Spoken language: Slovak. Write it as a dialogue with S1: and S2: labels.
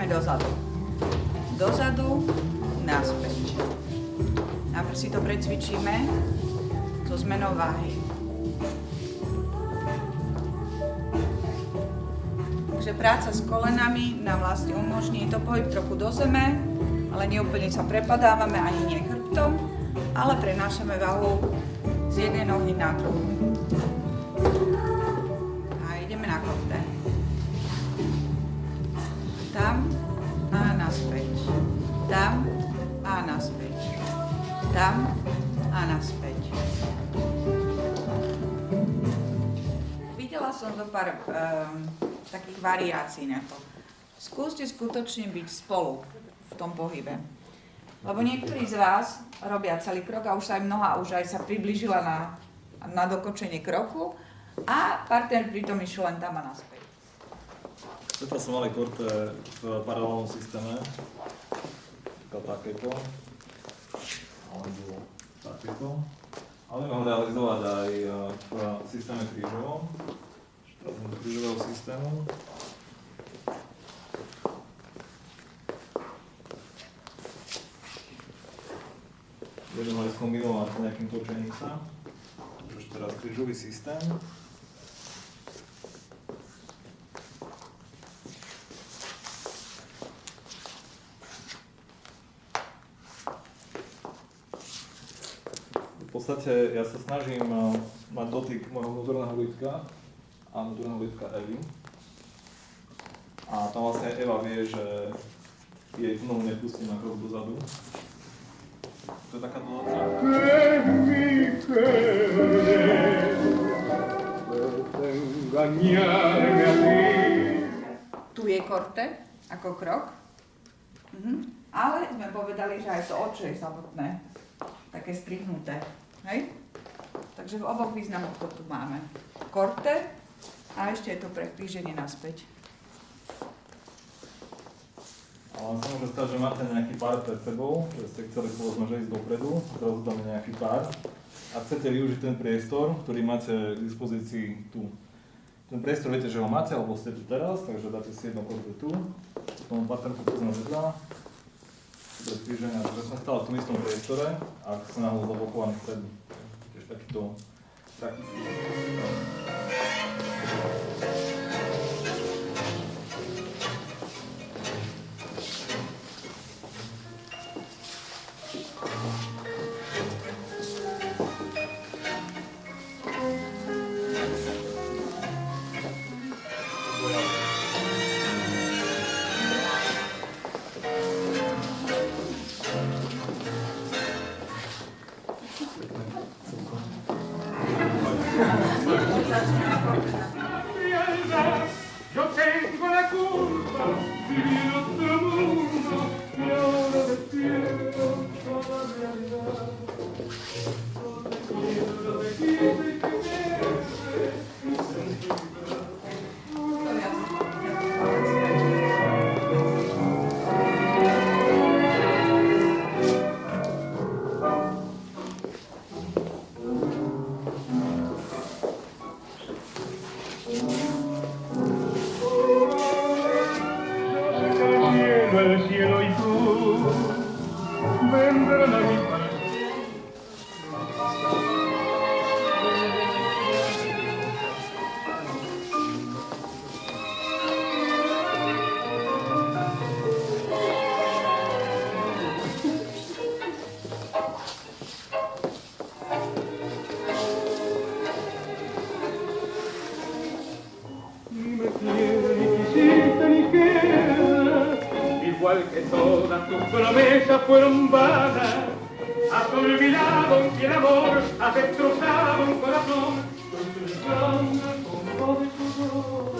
S1: dozadu. Dozadu, naspäť. Najprv si to precvičíme so zmenou váhy. Takže práca s kolenami nám vlastne umožní to pohyb trochu do zeme, ale neúplne sa prepadávame ani nie chrbtom, ale prenášame váhu z jednej nohy na druhú. A ideme na korte. Tam a naspäť. Tam a naspäť. Tam a naspäť. Videla som zo pár takých variácií na to. Skúste skutočne byť spolu v tom pohybe. Lebo niektorí z vás robia celý krok a už sa im noha už aj sa priblížila na dokončenie kroku a partner pritom išiel len tam a naspäť.
S2: Toto som mali korte v paralelnom systéme, takéto, alebo takéto. Ale vieme ho realizovať aj v systéme krížovom, krížového systému. Budeme ho aj skombinovať s nejakým točením sa. Už teraz krížový systém. V podstate ja sa snažím mať dotyk môjho vnútorného lítka a vnútorného lítka Evy. A tam vlastne Eva vie, že jej nohu nepustím na krok dozadu. To je taká dôležitá.
S1: Tu je korte ako krok, ale sme povedali, že aj to očo je samotné, také strihnuté. Hej? Takže v oboch významoch to tu máme. Korte a ešte je to preklíženie naspäť.
S2: Ale sa môže stať, že máte nejaký pár pred sebou, že ste chceli povedzme, že ísť dopredu, zrazu tam je nejaký pár a chcete využiť ten priestor, ktorý máte k dispozícii tu. Ten priestor viete, že ho máte, alebo ste tu teraz, takže dáte si jedno korte tu, potom partnerku pozná vedľa, pre kríženia, že sme stále v tom istom priestore, ak sa náhodou zablokovaný vtedy. Tiež takýto praktický.
S3: Yo tengo la culpa, viví en otro mundo y ahora despierto toda la realidad. Lo de quise y quererte y sentir el cielo y tú vendrán a mi país. Ni me quieres, ni quisiste, ni quieres. Igual que todas tus promesas fueron vanas, has olvidado un fiel amor, has destrozado un corazón, con tu sangre, con todo tu dolor.